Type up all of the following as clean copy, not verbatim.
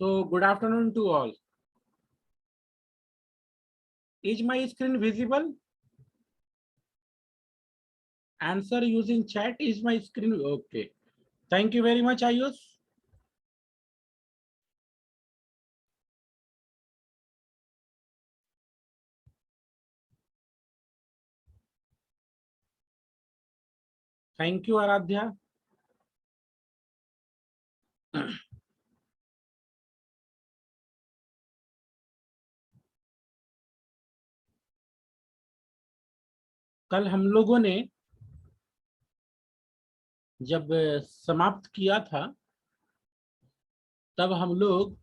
So, good afternoon to all. Is my screen visible? Answer using chat. Is my screen okay? Thank you very much, Ayush. Thank you, Aradhya. कल हम लोगों ने जब समाप्त किया था तब हम लोग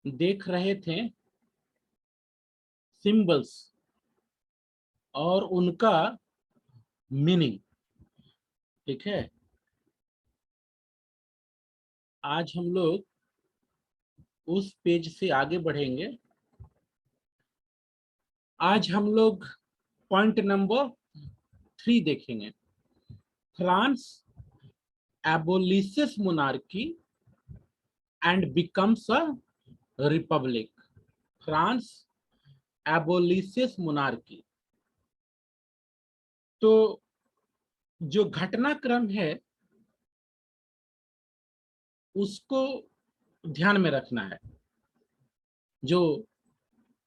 देख रहे थे सिंबल्स और उनका मीनिंग। ठीक है, आज हम लोग उस पेज से आगे बढ़ेंगे। आज हम लोग पॉइंट नंबर 3 देखेंगे। France abolishes monarchy and becomes a republic. France abolishes monarchy। तो जो घटनाक्रम है उसको ध्यान में रखना है। जो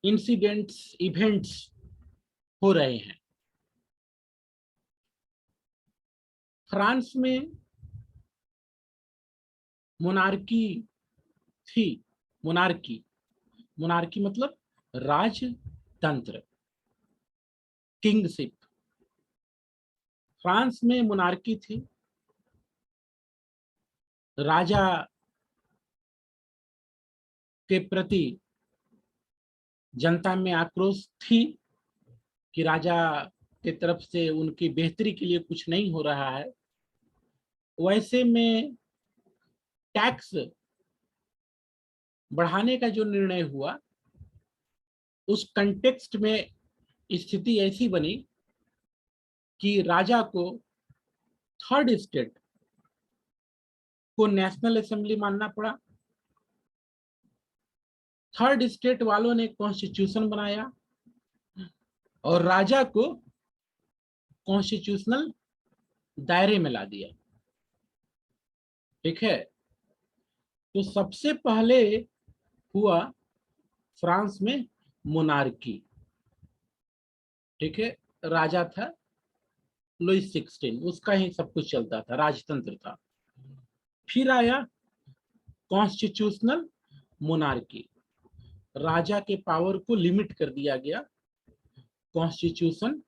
इंसिडेंट्स इवेंट्स हो रहे हैं फ्रांस में, मोनार्की थी। मोनार्की मोनार्की मतलब राजतंत्र, किंगशिप। फ्रांस में मोनार्की थी। राजा के प्रति जनता में आक्रोश थी कि राजा के तरफ से उनकी बेहतरी के लिए कुछ नहीं हो रहा है। वैसे में टैक्स बढ़ाने का जो निर्णय हुआ उस कंटेक्स्ट में स्थिति ऐसी बनी कि राजा को थर्ड स्टेट को नेशनल असेंबली मानना पड़ा। थर्ड स्टेट वालों ने कॉन्स्टिट्यूशन बनाया और राजा को कॉन्स्टिट्यूशनल दायरे में ला दिया। ठीक है, तो सबसे पहले हुआ फ्रांस में मोनार्की। ठीक है, राजा था लुइस 16, उसका ही सब कुछ चलता था, राजतंत्र था। फिर आया कॉन्स्टिट्यूशनल मोनार्की। राजा के पावर को लिमिट कर दिया गया कॉन्स्टिट्यूशन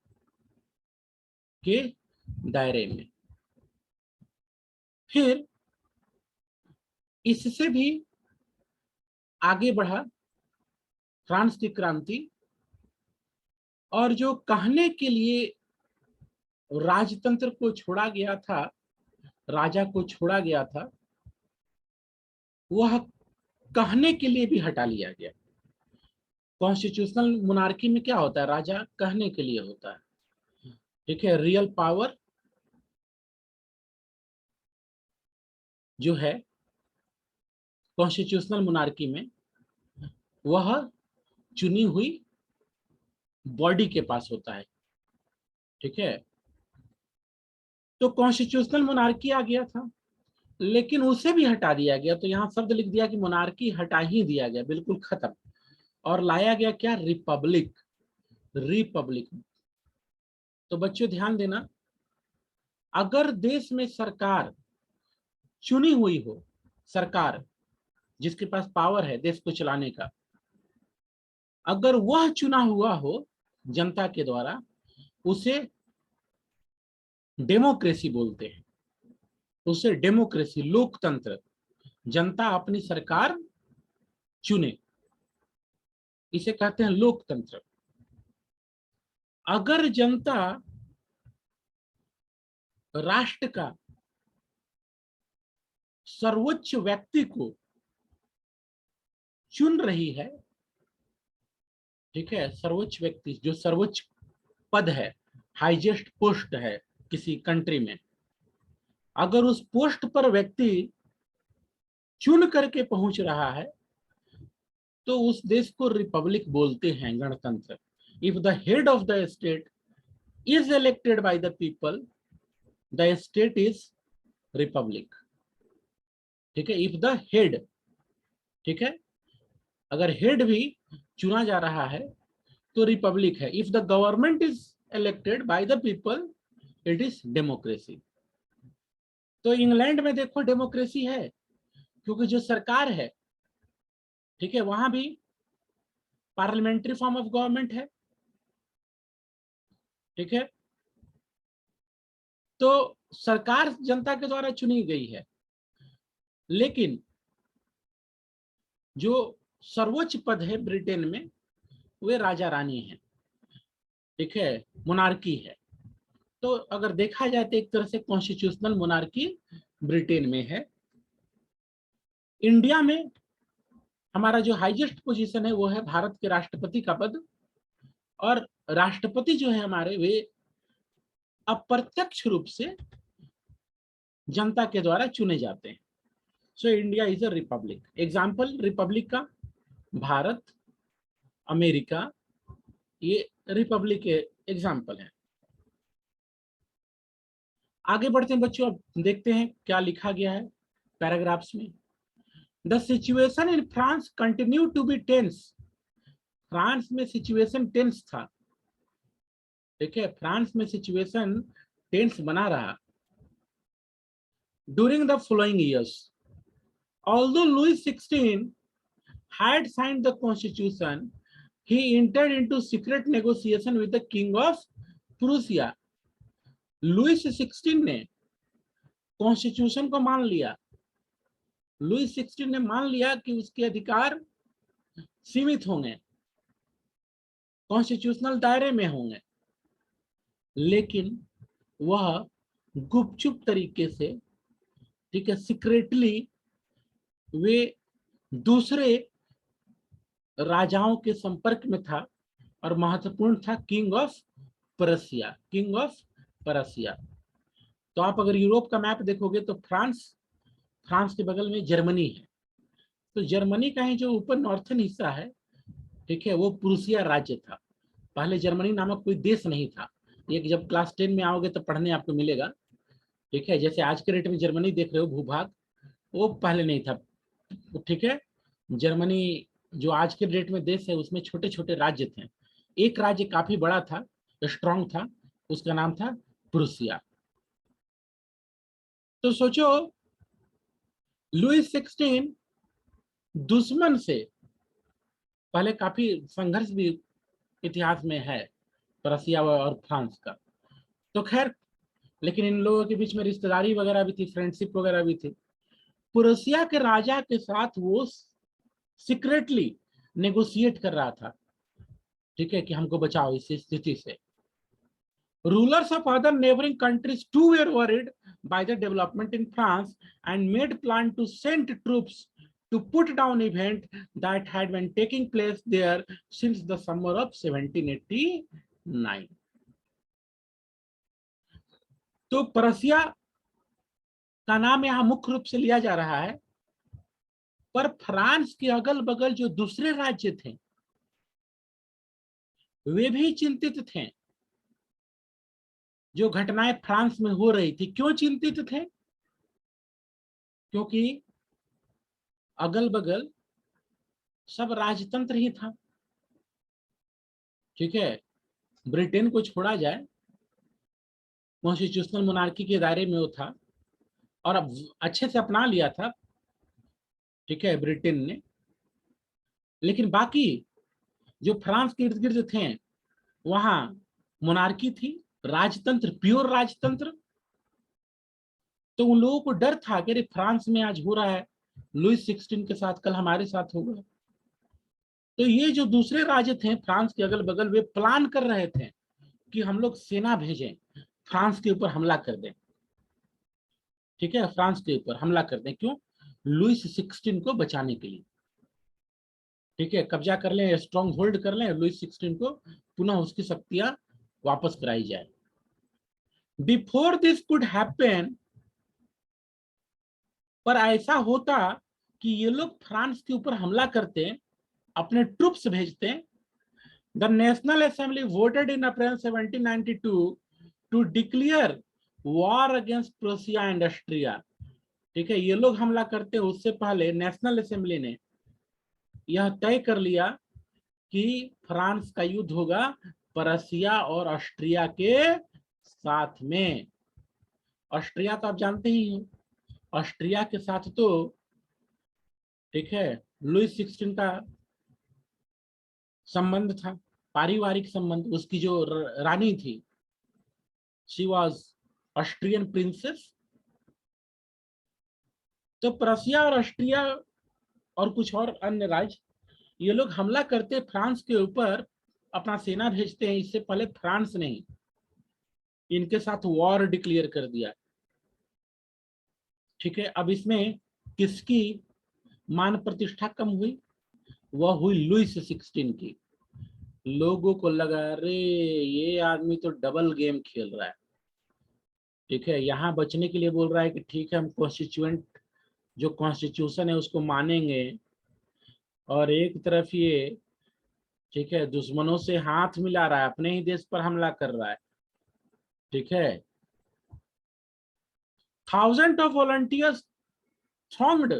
के दायरे में। फिर इससे भी आगे बढ़ा फ्रांस की क्रांति, और जो कहने के लिए राजतंत्र को छोड़ा गया था, राजा को छोड़ा गया था, वह कहने के लिए भी हटा लिया गया। कॉन्स्टिट्यूशनल मोनार्की में क्या होता है? राजा कहने के लिए होता है। ठीक है, रियल पावर जो है कॉन्स्टिट्यूशनल मोनार्की में वह चुनी हुई बॉडी के पास होता है। ठीक है, तो कॉन्स्टिट्यूशनल मोनार्की आ गया था, लेकिन उसे भी हटा दिया गया। तो यहाँ शब्द लिख दिया कि मोनार्की हटा ही दिया गया, बिल्कुल खत्म, और लाया गया क्या? रिपब्लिक। रिपब्लिक। तो बच्चों ध्यान देना, अगर देश में सरकार चुनी हुई हो, सरकार जिसके पास पावर है देश को चलाने का, अगर वह चुना हुआ हो जनता के द्वारा, उसे डेमोक्रेसी बोलते हैं। उसे डेमोक्रेसी, लोकतंत्र, जनता अपनी सरकार चुने, इसे कहते हैं लोकतंत्र। अगर जनता राष्ट्र का सर्वोच्च व्यक्ति को चुन रही है, ठीक है, सर्वोच्च व्यक्ति जो सर्वोच्च पद है, हाईएस्ट पोस्ट है किसी कंट्री में, अगर उस पोस्ट पर व्यक्ति चुन करके पहुंच रहा है तो उस देश को रिपब्लिक बोलते हैं, गणतंत्र। If the head of the state is elected by the people, the state is Republic. ठीक है, इफ द हेड, ठीक है, अगर हेड भी चुना जा रहा है तो रिपब्लिक है। If the government is elected by the people, it is democracy. तो इंग्लैंड में देखो डेमोक्रेसी है, क्योंकि जो सरकार है, ठीक है, वहां भी पार्लियामेंट्री फॉर्म ऑफ गवर्नमेंट है। ठीक है, तो सरकार जनता के द्वारा चुनी गई है, लेकिन जो सर्वोच्च पद है ब्रिटेन में, वे राजा रानी है। ठीक है, मोनार्की है। तो अगर देखा जाए तो एक तरह से कॉन्स्टिट्यूशनल मोनार्की ब्रिटेन में है। इंडिया में हमारा जो हाईएस्ट पोजीशन है वो है भारत के राष्ट्रपति का पद, और राष्ट्रपति जो है हमारे, वे अप्रत्यक्ष रूप से जनता के द्वारा चुने जाते हैं। So India is a republic. Example Republic का, भारत, अमेरिका, ये रिपब्लिक के एग्जाम्पल है। आगे बढ़ते हैं बच्चों, अब देखते हैं क्या लिखा गया है पैराग्राफ्स में। The situation in France continue to be tense. France में सिचुएशन टेंस था। ठीक है, फ्रांस में सिचुएशन टेंस बना रहा during the following years. Although Louis 16 had signed the constitution, he entered into secret negotiation with the king of Prussia. Louis 16 ने constitution को मान लिया। लुइस 16 ने मान लिया कि उसके अधिकार सीमित होंगे, कॉन्स्टिट्यूशनल दायरे में होंगे, लेकिन वह गुपचुप तरीके से, ठीक है, सीक्रेटली वे दूसरे राजाओं के संपर्क में था, और महत्वपूर्ण था king of Prussia, king of Prussia. तो आप अगर यूरोप का मैप देखोगे तो फ्रांस के बगल में जर्मनी है। तो जर्मनी का ही जो ऊपर नॉर्थन हिस्सा है, ठीक है, वो प्रूसिया राज्य था। पहले जर्मनी नामक कोई देश नहीं था। ये जब क्लास 10 में आओगे तो पढ़ने आपको मिलेगा। ठीक है, जैसे आज के डेट में जर्मनी देख रहे हो भूभाग, वो पहले नहीं था। ठीक है, जर्मनी जो आज के डेट में देश है, उसमें छोटे छोटे राज्य थे। एक राज्य काफी बड़ा था, स्ट्रांग था, उसका नाम था प्रूसिया। तो सोचो, लुइस 16 दुश्मन से, पहले काफी संघर्ष भी इतिहास में है रसिया और फ्रांस का, तो खैर, लेकिन इन लोगों के बीच में रिश्तेदारी वगैरह भी थी, फ्रेंडशिप वगैरह भी थी। प्रूसिया के राजा के साथ वो सीक्रेटली नेगोशिएट कर रहा था, ठीक है, कि हमको बचाओ इस स्थिति से। Rulers of other neighboring countries too were worried by the development in France and made plan to send troops to put down event that had been taking place there since the summer of 1789. तो Persia का नाम यहाँ मुख्य रूप से लिया जा रहा है, पर फ्रांस के अगल बगल जो दूसरे राज्य थे वे भी चिंतित थे जो घटनाएं फ्रांस में हो रही थी। क्यों चिंतित थे? क्योंकि अगल बगल सब राजतंत्र ही था। ठीक है, ब्रिटेन को छोड़ा जाए, कॉन्स्टिट्यूशनल मोनार्की के दायरे में वो था, और अब अच्छे से अपना लिया था, ठीक है, ब्रिटेन ने। लेकिन बाकी जो फ्रांस के इर्द गिर्द थे, वहां मोनार्की थी, राजतंत्र, प्योर राजतंत्र। तो उन लोगों को डर था कि अरे फ्रांस में आज हो रहा है लुइस 16 के साथ, कल हमारे साथ होगा। तो ये जो दूसरे राज्य थे फ्रांस के अगल बगल, वे प्लान कर रहे थे कि हम लोग सेना भेजें, फ्रांस के ऊपर हमला कर दें। ठीक है, फ्रांस के ऊपर हमला कर दें। क्यों? लुइस 16 को बचाने के लिए। ठीक है, कब्जा कर लें, स्ट्रॉन्ग होल्ड कर लें, लुइस 16 को पुनः उसकी शक्तियां वापस कराई जाए। बिफोर दिस कुड हैपन, पर ऐसा होता कि ये लोग फ्रांस के ऊपर हमला करते हैं, अपने ट्रूप्स भेजते हैं। The national assembly voted in April 1792 to declare war against Prussia and Austria. ठीक है, ये लोग हमला करते हैं, उससे पहले नेशनल असेंबली ने यह तय कर लिया कि फ्रांस का युद्ध होगा प्रसिया और ऑस्ट्रिया के साथ में। ऑस्ट्रिया तो आप जानते ही हो, ऑस्ट्रिया के साथ तो ठीक है लुईस 16 का संबंध था, पारिवारिक संबंध। उसकी जो रानी थी, शी वॉज ऑस्ट्रियन प्रिंसेस। तो प्रसिया और ऑस्ट्रिया और कुछ और अन्य राज्य, ये लोग हमला करते फ्रांस के ऊपर, अपना सेना भेजते हैं। इससे पहले फ्रांस ने इनके साथ वॉर डिक्लेयर कर दिया। ठीक है, अब इसमें किसकी मान प्रतिष्ठा कम हुई? वह हुई लुईस 16 की। लोगों को लगा अरे ये आदमी तो डबल गेम खेल रहा है। ठीक है, यहाँ बचने के लिए बोल रहा है कि ठीक है हम कॉन्स्टिट्यूएंट जो कॉन्स्टिट्यूशन है उसको मानेंगे, और एक तरफ ये ठीक है दुश्मनों से हाथ मिला रहा है, अपने ही देश पर हमला कर रहा है। ठीक है, thousand of volunteers thronged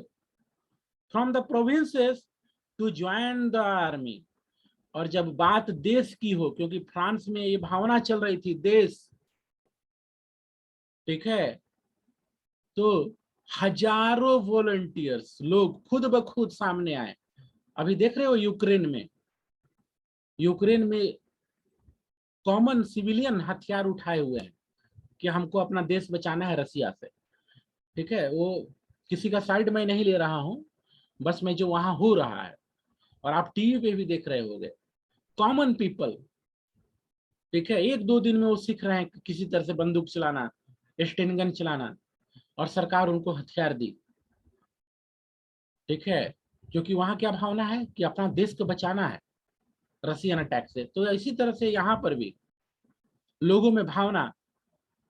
from the provinces to join the army। और जब बात देश की हो, क्योंकि फ्रांस में ये भावना चल रही थी देश, ठीक है, तो हजारों वॉलंटियर्स लोग खुद ब खुद सामने आए। अभी देख रहे हो यूक्रेन में कॉमन सिविलियन हथियार उठाए हुए हैं कि हमको अपना देश बचाना है रसिया से। ठीक है, वो किसी का साइड में नहीं ले रहा हूं, बस मैं जो वहां हो रहा है, और आप टीवी पे भी देख रहे होंगे, कॉमन पीपल। ठीक है, एक दो दिन में वो सीख रहे हैं किसी तरह से बंदूक चलाना, स्टेन गन चलाना, और सरकार उनको हथियार दी। ठीक है, क्योंकि वहां क्या भावना है कि अपना देश को बचाना है रसियन अटैक से। तो इसी तरह से यहाँ पर भी लोगों में भावना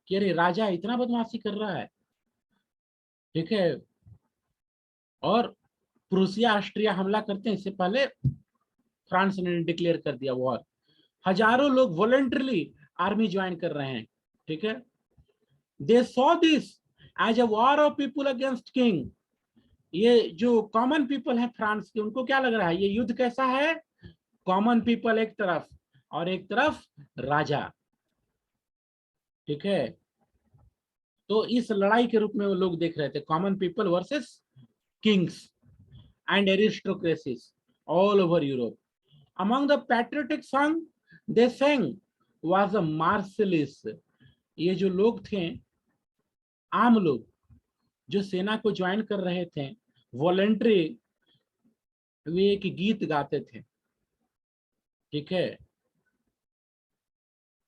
कि अरे राजा इतना बदमाशी कर रहा है। ठीक है, और प्रूसिया ऑस्ट्रिया हमला करते हैं, इससे पहले फ्रांस ने डिक्लेयर कर दिया वॉर। हजारों लोग वॉलंटरली आर्मी ज्वाइन कर रहे हैं। ठीक है, they saw this as a war of people against king. ये जो कॉमन पीपल है फ्रांस के, उनको क्या लग रहा है ये युद्ध कैसा है? कॉमन पीपल एक तरफ और एक तरफ राजा। ठीक है, तो इस लड़ाई के रूप में वो लोग देख रहे थे, common people versus kings and aristocracies all over Europe. Among the patriotic song they sang was a Marseillais। ये जो लोग थे, आम लोग जो सेना को ज्वाइन कर रहे थे वॉलंटरी, वे एक गीत गाते थे। ठीक है,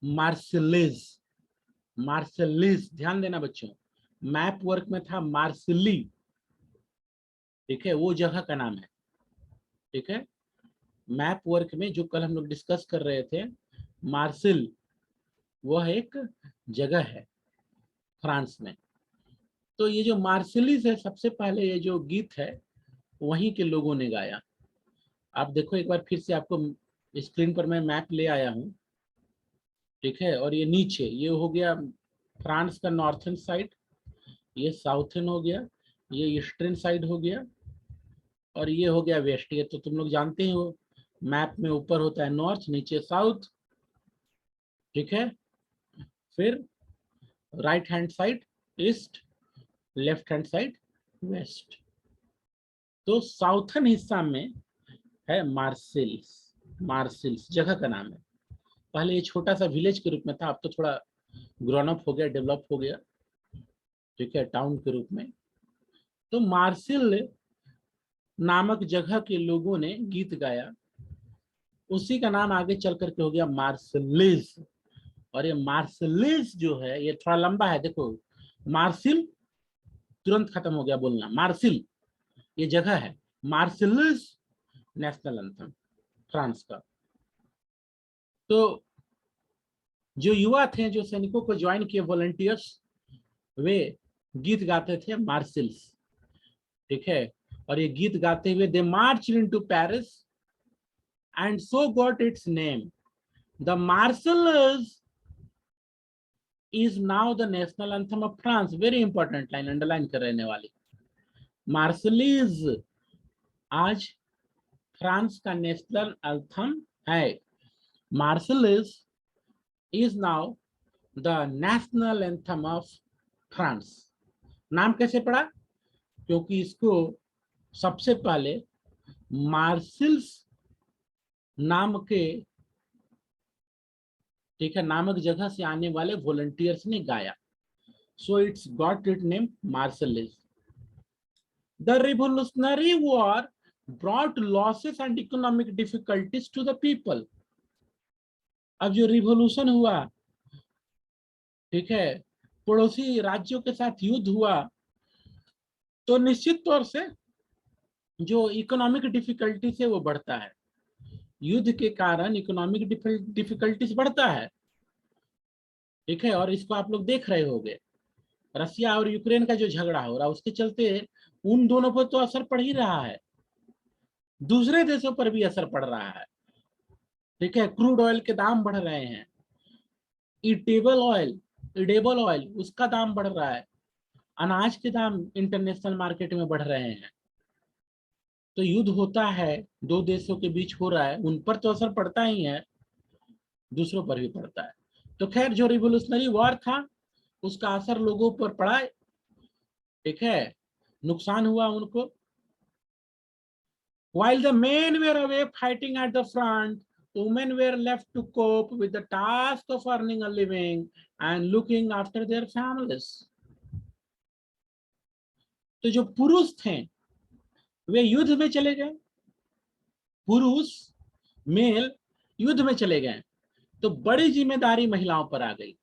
मार्सिलेज। मार्सिलीज, ध्यान देना बच्चों, मैप वर्क में था मार्सिली। ठीक है, वो जगह का नाम है। ठीक है, मैप वर्क में जो कल हम लोग डिस्कस कर रहे थे, मार्सिल वह एक जगह है फ्रांस में। तो ये जो मार्सिलीज है, सबसे पहले ये जो गीत है वहीं के लोगों ने गाया। आप देखो एक बार फिर से, आपको स्क्रीन पर मैं मैप ले आया हूँ। ठीक है, और ये नीचे ये हो गया फ्रांस का नॉर्थन साइड, ये साउथन हो गया, ये ईस्टर्न साइड हो गया, और ये हो गया वेस्ट। ये तो तुम लोग जानते हो, मैप में ऊपर होता है नॉर्थ, नीचे साउथ। ठीक है, फिर right hand side east, left hand side west. तो साउथन हिस्सा में है मार्सिल्स। मार्सिल्स जगह का नाम है। पहले ये छोटा सा विलेज के रूप में था, अब तो थोड़ा ग्रोन अप हो गया, डेवलप हो गया। ठीक है, टाउन के रूप में। तो मार्सिल नामक जगह के लोगों ने गीत गाया, उसी का नाम आगे चल करके हो गया मार्सिलीज। और ये मार्सिलीज जो है ये थोड़ा लंबा है, देखो मार्सिल तुरंत खत्म हो गया बोलना, मार्सिल ये जगह है, मार्सिलीज नेशनल एंथम फ्रांस का। तो जो युवा थे जो सैनिकों को ज्वाइन किए वॉलंटियर्स, वे गीत गाते थे मार्सिल्स। ठीक है, और ये गीत गाते हुए they march into Paris and so got its name. The Marseillaise is now the national anthem of France। Very important line, underline कर रहने वाली। मार्शलीज आज फ्रांस का नेशनल एंथम है। Marseillaise is now the national anthem of France. नाम कैसे पड़ा? क्योंकि इसको सबसे पहले मार्शल्स नाम के, ठीक है, नामक जगह से आने वाले वॉलंटियर्स ने गाया। So it's got it name Marseillaise. The Revolutionary War brought losses and economic difficulties to the people। अब जो रिवोल्यूशन हुआ, ठीक है, पड़ोसी राज्यों के साथ युद्ध हुआ, तो निश्चित तौर से जो इकोनॉमिक डिफिकल्टीज है वो बढ़ता है। युद्ध के कारण इकोनॉमिक डिफिकल्टीज बढ़ता है, ठीक है। और इसको आप लोग देख रहे होंगे, रसिया और यूक्रेन का जो झगड़ा हो रहा है उसके चलते उन दोनों पर तो असर पड़ ही रहा है, दूसरे देशों पर भी असर पड़ रहा है, ठीक है। क्रूड ऑयल के दाम बढ़ रहे हैं, इडेबल ऑयल उसका दाम बढ़ रहा है, अनाज के दाम इंटरनेशनल मार्केट में बढ़ रहे हैं। तो युद्ध होता है, दो देशों के बीच हो रहा है, उन पर तो असर पड़ता ही है, दूसरों पर भी पड़ता है। तो खैर जो रिवोल्यूशनरी वॉर था उसका असर लोगों पर पड़ा, ठीक है, नुकसान हुआ उनको। While the men were away fighting at the front, women were left to cope with the task of earning a living and looking after their families। तो जो पुरुष थे वे युद्ध में चले गए, पुरुष मेल युद्ध में चले गए, तो बड़ी जिम्मेदारी महिलाओं पर आ गई।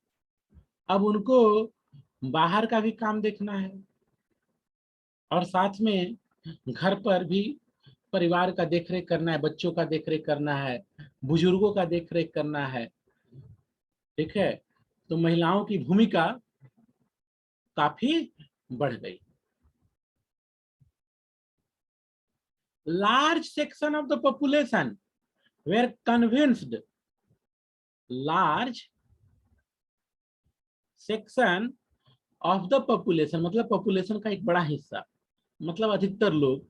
अब उनको बाहर का भी काम देखना है और साथ में घर पर भी परिवार का देखरेख करना है, बच्चों का देखरेख करना है, बुजुर्गों का देखरेख करना है, ठीक है। तो महिलाओं की भूमिका काफी बढ़ गई। Large section of the population were convinced, large section of the population मतलब पॉपुलेशन का एक बड़ा हिस्सा, मतलब अधिकतर लोग,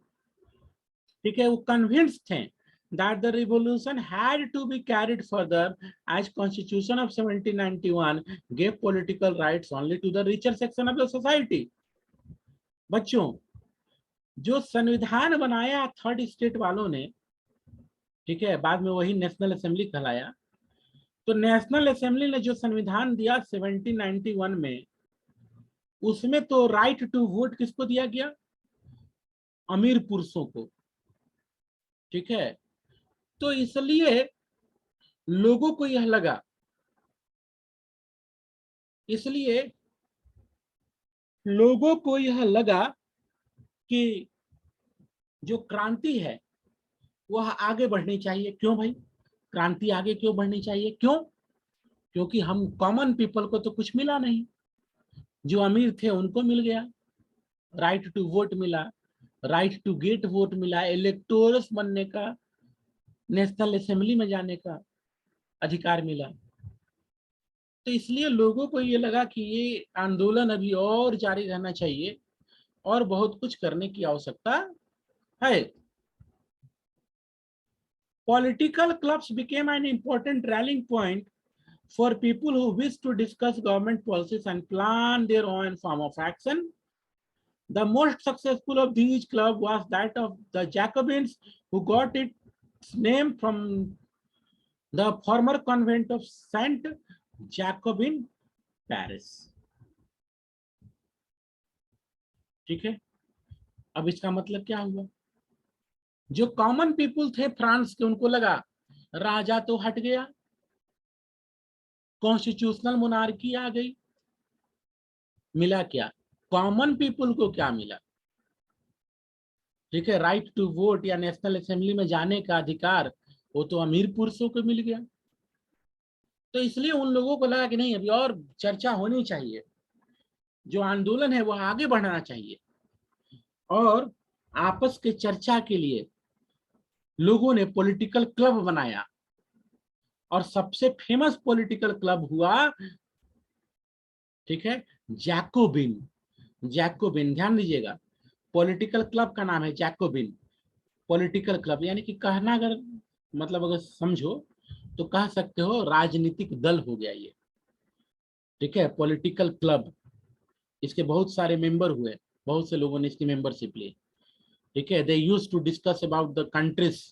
ठीक है, वो कन्विंस्ड थे that the revolution had to be carried further as constitution of 1791 gave political rights only to the richer section of the society। बच्चों, जो संविधान बनाया थर्ड स्टेट वालों ने, ठीक है, बाद में वही नेशनल असेंबली कहलाया, तो नेशनल असेंबली ने जो संविधान दिया 1791 में, उसमें तो राइट टू वोट किसको दिया गया? अमीर पुरुषों को, ठीक है। तो इसलिए लोगों को यह लगा, इसलिए लोगों को यह लगा कि जो क्रांति है वह आगे बढ़नी चाहिए। क्यों भाई क्रांति आगे क्यों बढ़नी चाहिए? क्यों? क्योंकि हम कॉमन पीपल को तो कुछ मिला नहीं, जो अमीर थे उनको मिल गया, राइट टू वोट मिला, राइट टू गेट वोट मिला, इलेक्टोरस बनने का, नेशनल असेंबली में जाने का अधिकार मिला। तो इसलिए लोगों को ये लगा कि ये आंदोलन अभी और जारी रहना चाहिए और बहुत कुछ करने की आवश्यकता है। Political clubs became an important rallying point for people who wish to discuss government policies and plan their own form of action। The most successful of these clubs was that of the Jacobins, who got its name from the former convent of Saint Jacobin, Paris। ठीक है, अब इसका मतलब क्या हुआ? जो common people थे France के, उनको लगा राजा तो हट गया, कॉन्स्टिट्यूशनल मोनार्की आ गई, मिला क्या? कॉमन पीपल को क्या मिला? ठीक है, राइट टू वोट या नेशनल असेंबली में जाने का अधिकार, वो तो अमीर पुरुषों को मिल गया। तो इसलिए उन लोगों को लगा कि नहीं, अभी और चर्चा होनी चाहिए, जो आंदोलन है वो आगे बढ़ना चाहिए। और आपस के चर्चा के लिए लोगों ने पॉलिटिकल क्लब बनाया, और सबसे फेमस पॉलिटिकल क्लब हुआ, ठीक है, जैकोबिन। जैकोबिन, ध्यान दीजिएगा, पॉलिटिकल क्लब का नाम है जैकोबिन पॉलिटिकल क्लब। यानी कि कहना, अगर मतलब अगर समझो तो कह सकते हो राजनीतिक दल हो गया ये, ठीक है, पॉलिटिकल क्लब। इसके बहुत सारे मेंबर हुए, बहुत से लोगों ने इसकी मेंबरशिप ली, ठीक है। They use to discuss about the countries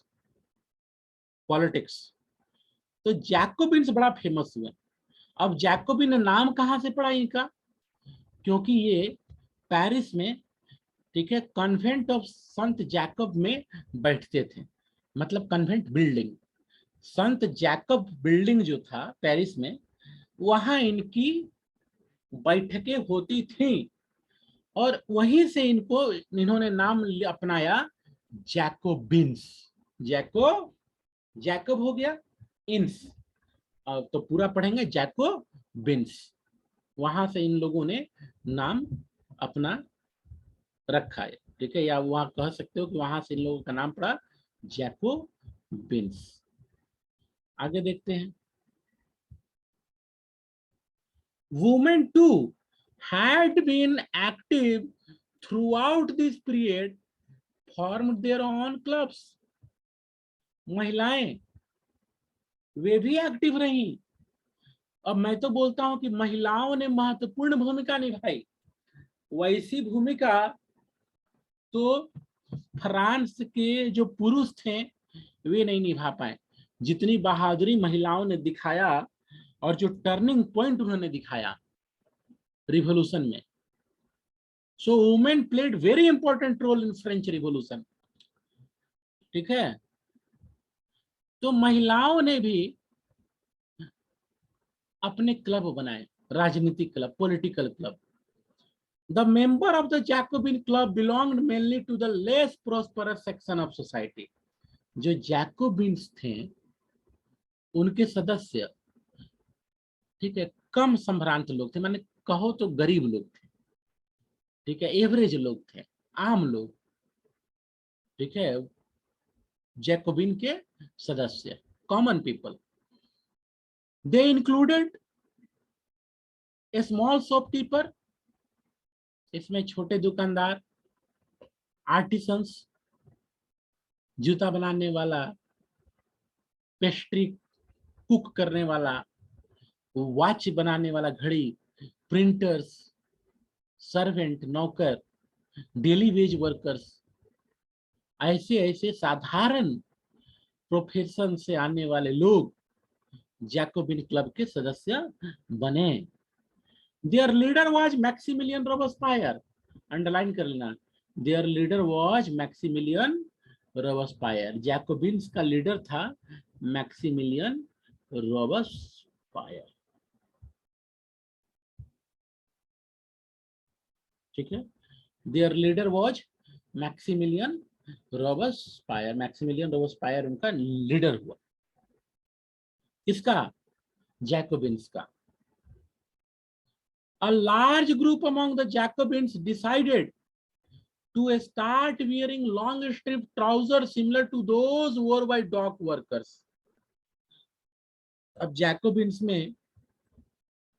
politics. तो जैकोबिन्स बड़ा फेमस हुए। अब जैकोबिन नाम कहाँ से पड़ा इनका? क्योंकि ये पेरिस में, ठीक है, कन्वेंट ऑफ संत जैकब में बैठते थे। मतलब कन्वेंट बिल्डिंग, संत जैकब बिल्डिंग जो था पेरिस में, वहां इनकी बैठकें होती थी, और वहीं से इन्होंने नाम अपनाया जैकोबिन्स। जैको, जैकब हो गया, इंस, तो पूरा पढ़ेंगे जैकोबिन्स। वहां से इन लोगों ने नाम अपना रखा है, ठीक है, या वहां कह सकते हो कि वहां से इन लोगों का नाम पड़ा जैकोबिन्स। आगे देखते हैं। Women too had been active throughout this period, formed their own clubs. महिलाएं वे भी एक्टिव रहीं। अब मैं तो बोलता हूं कि महिलाओं ने महत्वपूर्ण भूमिका निभाई। वैसी भूमिका तो फ्रांस के जो पुरुष थे वे नहीं निभा पाए, जितनी बहादुरी महिलाओं ने दिखाया, और जो टर्निंग पॉइंट उन्होंने दिखाया रिवॉल्यूशन में। So women played very important role in French revolution, ठीक है। तो महिलाओं ने भी अपने क्लब बनाए, राजनीतिक club, political club. The member of the Jacobin club belonged mainly to the less prosperous section of society. जो जैकोबिन्स थे उनके सदस्य, ठीक है, कम संभ्रांत लोग थे, माने कहो तो गरीब लोग थे, ठीक है, एवरेज लोग थे, आम लोग, ठीक है, जैकोबिन के सदस्य, कॉमन पीपल। दे इंक्लूडेड ए स्मॉल शॉपकीपर, इसमें छोटे दुकानदार, आर्टिसंस, जूता बनाने वाला, पेस्ट्री कुक करने वाला, वॉच बनाने वाला, घड़ी, प्रिंटर्स, सर्वेंट, नौकर, डेली वेज वर्कर्स, ऐसे ऐसे साधारण प्रोफेशन से आने वाले लोग जैकोबिन क्लब के सदस्य बने। Their leader was Maximilien Robespierre, underline कर लेना, their leader was Maximilien Robespierre. Jacobins का लीडर था मैक्सिमिलियन रोबेस्पायर, ठीक है। Their leader was Maximilien Robespierre, Maximilien Robespierre उनका लीडर हुआ। किसका? जैकोबिन्स का। A large group among the Jacobins decided to start wearing long strip trousers similar to those worn by dock workers. अब Jacobins में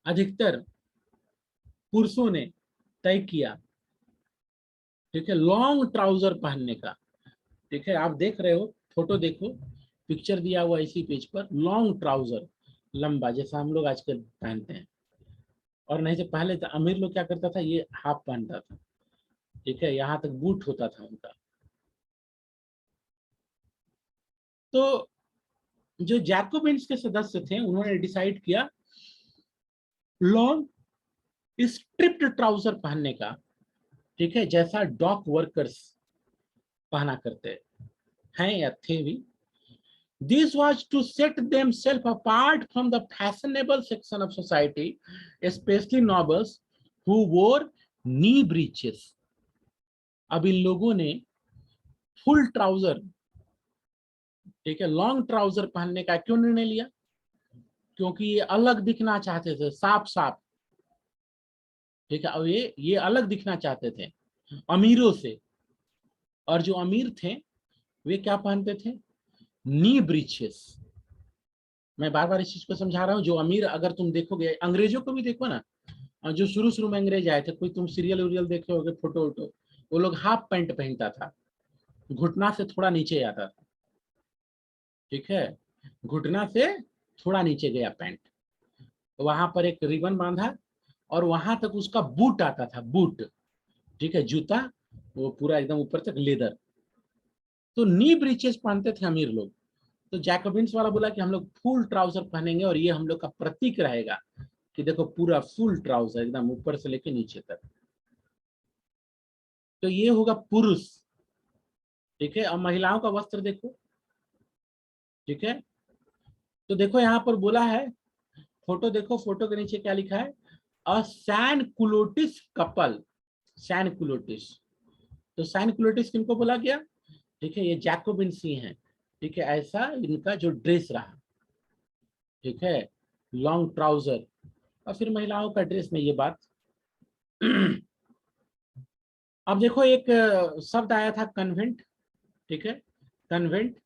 अधिकतर पुरुषों ने तय किया, ठीक है, लॉन्ग ट्राउजर पहनने का, ठीक है। आप देख रहे हो, फोटो देखो, पिक्चर दिया हुआ इसी पेज पर, लॉन्ग ट्राउजर, लंबा, जैसा हम लोग आजकल पहनते हैं। और नहीं तो पहले तो अमीर लोग क्या करता था, ये हाफ पहनता था, ठीक है, यहाँ तक बूट होता था उनका। तो जो जैकोबिन्स के सदस्य थे उन्होंने डिसाइड किया लॉन्ग स्ट्रिप्ड ट्राउजर पहनने का, ठीक है, जैसा डॉक वर्कर्स पहना करते हैं या थे भी। This was to set themselves apart from the fashionable section of society, especially nobles who wore knee breeches. अब इन लोगों ने फुल ट्राउजर, ठीक है, लॉन्ग ट्राउजर पहनने का क्यों निर्णय लिया? क्योंकि ये अलग दिखना चाहते थे, साफ साफ, ठीक है। अब ये अलग दिखना चाहते थे अमीरों से, और जो अमीर थे वे क्या पहनते थे? नी ब्रीचेस। मैं बार बार इस चीज को समझा रहा हूँ। जो अमीर, अगर तुम देखोगे, अंग्रेजों को भी देखो ना, और जो शुरू शुरू में अंग्रेज आए थे, कोई तुम सीरियल उरियल देखे होगे, फोटो वोटो, वो लोग हाफ पैंट पहनता था, घुटना से थोड़ा नीचे आता था। ठीक है, घुटना से थोड़ा नीचे गया पैंट, वहां पर एक रिबन बांधा, और वहां तक उसका बूट आता था, बूट। ठीक है, जूता, वो पूरा एकदम ऊपर तक लेदर। तो नी ब्रीचेस पहनते थे अमीर लोग। तो जैकोबिन्स वाला बोला कि हम लोग फुल ट्राउजर पहनेंगे, और ये हम लोग का प्रतीक रहेगा कि देखो पूरा फुल ट्राउजर एकदम ऊपर से लेके नीचे तक। तो ये होगा पुरुष। ठीक है, और महिलाओं का वस्त्र देखो। ठीक है, तो देखो यहाँ पर बोला है, फोटो देखो, फोटो के नीचे क्या लिखा है? अ सैनकुलोटिस कपल। सैनकुलोटिस, तो सैनकुलोटिस किनको बोला गया? ठीक है, ये जैकोबिन सी हैं। ठीक है, ऐसा इनका जो ड्रेस रहा। ठीक है, लॉन्ग ट्राउजर, और फिर महिलाओं का ड्रेस में ये बात। अब देखो, एक शब्द आया था कन्वेंट। ठीक है, कन्वेंट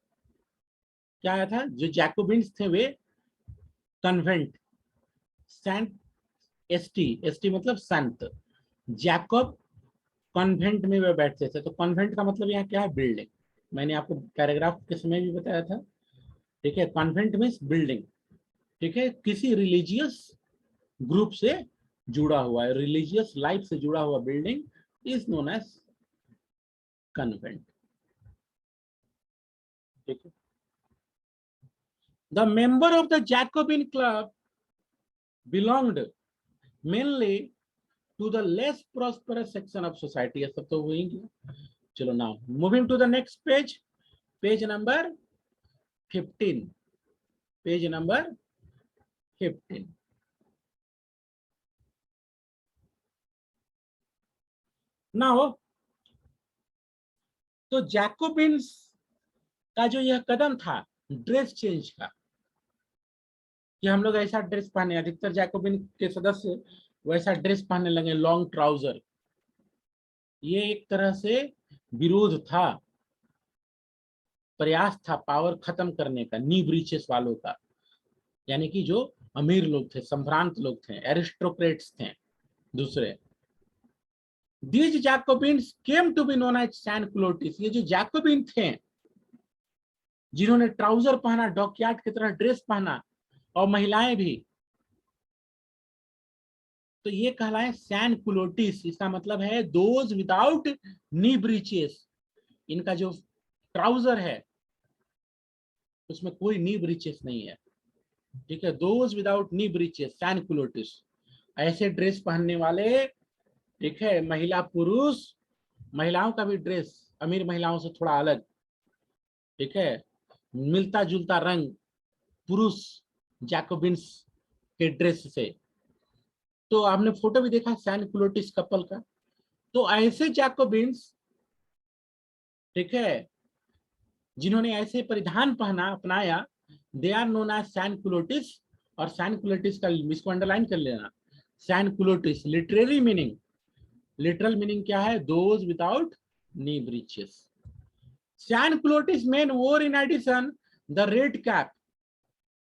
क्या आया था? जो जैकोबिन्स थे वे कन्वेंट, सेंट, एसटी, एसटी मतलब संत, जैकब कॉन्वेंट में वे बैठते थे। तो कॉन्वेंट का मतलब यहाँ क्या है? बिल्डिंग। मैंने आपको पैराग्राफ के समय भी बताया था। ठीक है, कॉन्वेंट मीन्स बिल्डिंग। ठीक है, किसी रिलीजियस ग्रुप से जुड़ा हुआ है, रिलीजियस लाइफ से जुड़ा हुआ building is known as convent. ठीक है, the member of the Jacobin club belonged mainly to the less prosperous section of society. सब तो वही गया। चलो, now moving to the next page, page number 15, page number 15। Now, तो Jacobins का जो यह कदम था ड्रेस चेंज का, कि हम लोग ऐसा ड्रेस पहने, अधिकतर जैकोबिन के सदस्य वैसा ड्रेस पहनने लगे, लॉन्ग ट्राउजर। ये एक तरह से विरोध था, प्रयास था पावर खत्म करने का, नी ब्रीचेस वालों का। यानी कि जो अमीर लोग थे, संभ्रांत लोग थे, एरिस्टोक्रेट्स थे दूसरे। These Jacobins came to be known as sansculottes. ये जो जैकोबिन थे, जिन्होंने ट्राउजर पहना, डॉकयार्ड की तरह ड्रेस पहना, और महिलाएं भी, तो ये कहलाए सैनकुलोटिस। इसका मतलब है दोज विदाउट नी ब्रीचेस। इनका जो ट्राउजर है उसमें कोई नी ब्रीचेस नहीं है। ठीक है, दोज विदाउट नी ब्रीचेस, सैनकुलोटिस, ऐसे ड्रेस पहनने वाले। ठीक है, महिला पुरुष, महिलाओं का भी ड्रेस अमीर महिलाओं से थोड़ा अलग। ठीक है, मिलता जुलता रंग पुरुष जैकोबिन्स के ड्रेस से। तो आपने फोटो भी देखा सैनकुलोटिस कपल का। तो ऐसे जैकोबिन्स, ठीक है, जिन्होंने ऐसे परिधान पहना, अपनाया, they are known as sansculottes. और सैनकुलोटिस का, इसको अंडरलाइन कर लेना, sansculottes literary meaning, literal meaning क्या है? Those without knee breeches. Sansculottes men wore in addition the red cap.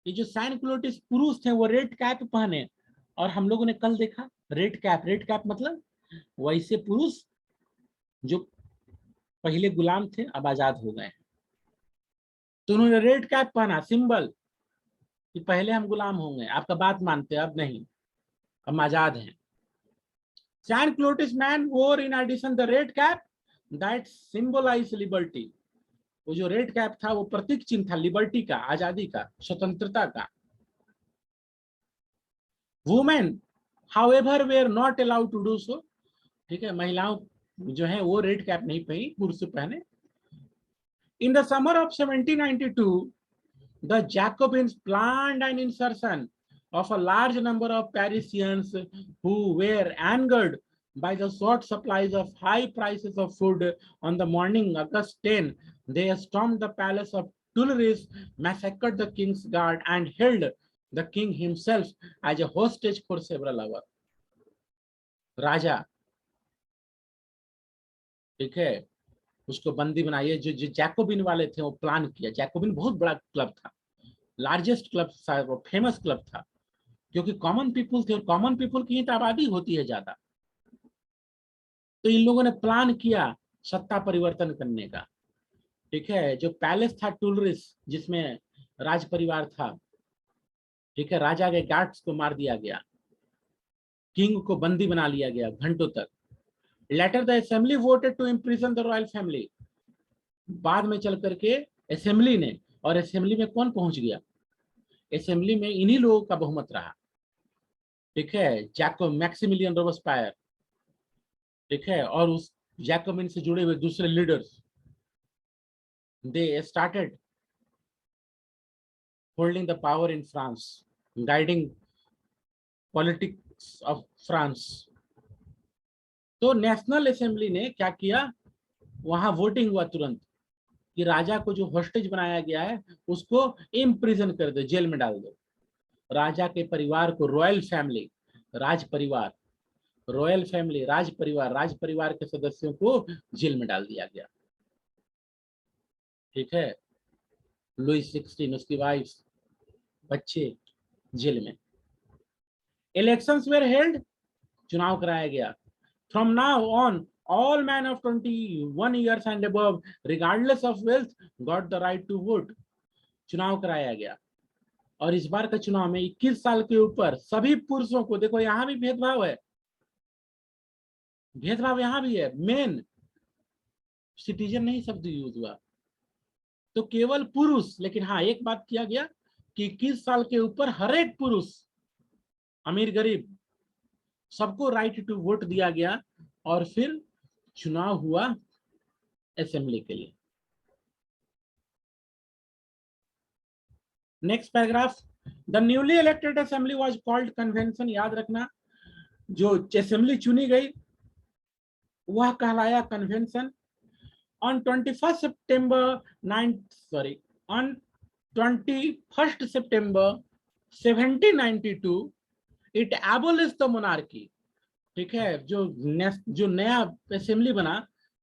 ये जो सैनकुलोटिस पुरुष थे वो रेड कैप पहने, और हम लोगों ने कल देखा रेड कैप, रेड कैप मतलब वैसे पुरुष जो पहले गुलाम थे अब आजाद हो गए। तो उन्होंने रेड कैप पहना, सिंबल कि पहले हम गुलाम होंगे, आपका बात मानते अब नहीं, हम आजाद हैं। Sansculottes men wore in addition the red cap that symbolise liberty. वो जो रेड कैप था वो प्रतीक चिन्ह था लिबर्टी का, आजादी का, स्वतंत्रता का। Women however were not allowed to do so. ठीक है, महिलाओं जो है वो रेड कैप नहीं पहनी, पुरुष पहने। In the summer of 1792 the Jacobins planned an insurrection of a large number of Parisians who were angered by the short supplies of high prices of food. On the morning August 10, they stormed the palace of Tuileries, massacred the king's guard, and held the king himself as a hostage for several hours. राजा, ठीक है, उसको बंदी बनाइए। जो जो Jacobian वाले थे वो प्लान किया। जैकोबिन बहुत बड़ा क्लब था, लार्जेस्ट क्लब था, वो फेमस क्लब था, क्योंकि कॉमन पीपुल थे और कॉमन पीपुल की तो आबादी होती है ज्यादा। तो इन लोगों ने प्लान किया सत्ता परिवर्तन करने का। ठीक है, जो पैलेस था टुलरिस, जिसमें राज परिवार था, ठीक है, राजा के गार्ड्स को मार दिया गया, किंग को बंदी बना लिया गया घंटों तक। Later the assembly voted to imprison the royal family. बाद में चल करके असेंबली ने, और असेंबली में कौन पहुंच गया? असेंबली में इन्हीं लोगों का बहुमत रहा। ठीक है, जैको मैक्सिमिलियन रोबेस्पायर, ठीक है, और उस जैकोबिन से जुड़े हुए दूसरे leaders, they started holding the power in France, guiding politics of France. तो नेशनल असेंबली ने क्या किया, वहां वोटिंग हुआ तुरंत कि राजा को जो हॉस्टेज बनाया गया है उसको इम्प्रिजन कर दो, जेल में डाल दो। राजा के परिवार को, रॉयल फैमिली, राज परिवार, रॉयल फैमिली, राज परिवार के सदस्यों को जेल में डाल दिया गया। ठीक है, लुइस 16, उसकी वाइफ, बच्चे जेल में। इलेक्शंस वेर हेल्ड, चुनाव कराया गया। From now on all men of 21 years and above regardless of wealth got the right to vote। चुनाव कराया गया। और इस बार का चुनाव में 21 साल के ऊपर सभी पुरुषों को, देखो यहां भी भेदभाव है, भेदभाव यहां भी है, मेन सिटीजन नहीं शब्द यूज हुआ, तो केवल पुरुष। लेकिन हाँ, एक बात किया गया कि 21 साल के ऊपर हर एक पुरुष, अमीर गरीब, सबको राइट टू वोट दिया गया। और फिर चुनाव हुआ असेंबली के लिए। Next paragraph, the newly elected assembly was called convention. याद रखना, जो असेंबली चुनी गई वह कहलाया convention. on 21st September 9 sorry on 21st September 1792 it abolished the monarchy। ठीक है, जो नया असेंबली बना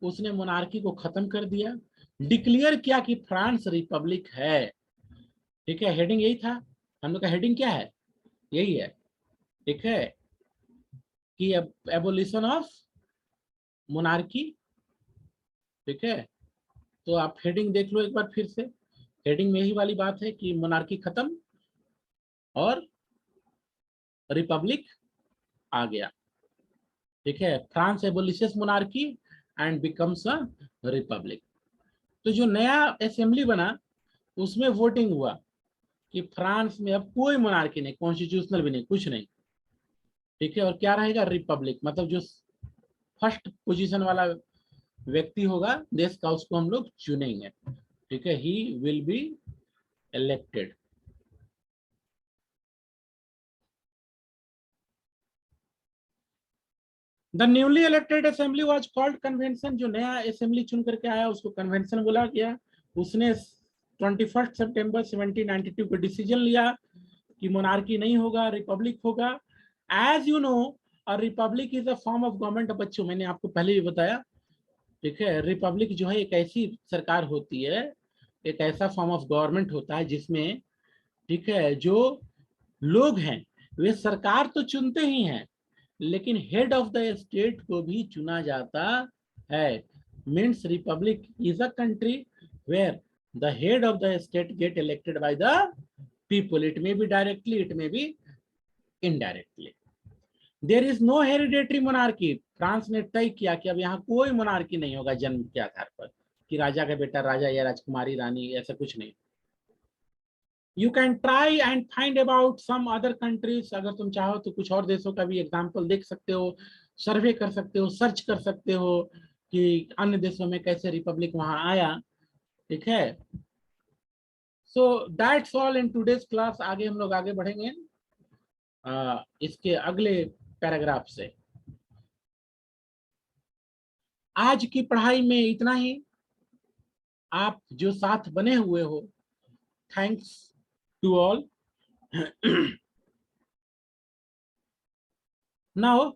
उसने मोनार्की को खत्म कर दिया, डिक्लेयर किया कि फ्रांस रिपब्लिक है। ठीक है, हेडिंग यही था, हम लोग का हेडिंग क्या है, यही है। ठीक है, कि एबोलिशन ऑफ मोनार्की। ठीक है, तो आप हेडिंग देख लो एक बार फिर से। हेडिंग में यही वाली बात है कि मोनार्की खत्म और रिपब्लिक आ गया। ठीक है, France abolishes monarchy and becomes a republic. तो जो नया असेंबली बना उसमें वोटिंग हुआ कि फ्रांस में अब कोई मोनार्की नहीं, कॉन्स्टिट्यूशनल भी नहीं, कुछ नहीं। ठीक है, और क्या रहेगा, रिपब्लिक, मतलब जो फर्स्ट पोजीशन वाला व्यक्ति होगा देश का उसको हम लोग चुनेंगे। ठीक है, he will be elected. The newly elected assembly was called convention. जो नया असेंबली चुन करके आया उसको कन्वेंशन बोला गया। उसने 21 सितंबर 1792 को डिसीजन लिया कि मोनार्की नहीं होगा, रिपब्लिक होगा। As you know, republic is a form of government. बच्चों, मैंने आपको पहले भी बताया, ठीक है, रिपब्लिक जो है एक ऐसी सरकार होती है, एक ऐसा फॉर्म ऑफ गवर्नमेंट होता है जिसमें, ठीक है, जो लोग हैं वे सरकार तो चुनते ही हैं, लेकिन हेड ऑफ द स्टेट को भी चुना जाता है। Means republic is a country where the head of the state get elected by the people. It may be directly, it may be indirectly. There is no hereditary monarchy. France ने तय किया कि अब यहाँ कोई मोनार्की नहीं होगा जन्म के आधार पर, कि राजा का बेटा राजा या राजकुमारी रानी, ऐसा कुछ नहीं। You can try and find about some other countries. अगर तुम चाहो तो कुछ और देशों का भी एग्जाम्पल देख सकते हो, सर्वे कर सकते हो, सर्च कर सकते हो कि अन्य देशों में कैसे रिपब्लिक वहां आया। ठीक है, so that's all in today's class. आगे हम लोग आगे बढ़ेंगे इसके अगले पैराग्राफ से। आज की पढ़ाई में इतना ही। आप जो साथ बने हुए हो, थैंक्स टू ऑल। नाउ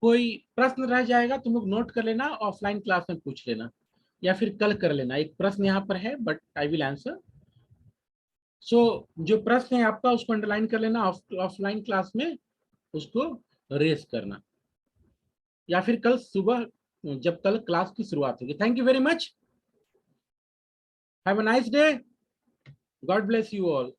कोई प्रश्न रह जाएगा तुम लोग नोट कर लेना, ऑफलाइन क्लास में पूछ लेना या फिर कल कर लेना। एक प्रश्न यहाँ पर है बट आई विल आंसर। सो जो प्रश्न है आपका उसको अंडरलाइन कर लेना, ऑफलाइन क्लास में उसको रेस करना, या फिर कल सुबह जब कल क्लास की शुरुआत होगी। Thank you very much, have a nice day, God bless you all.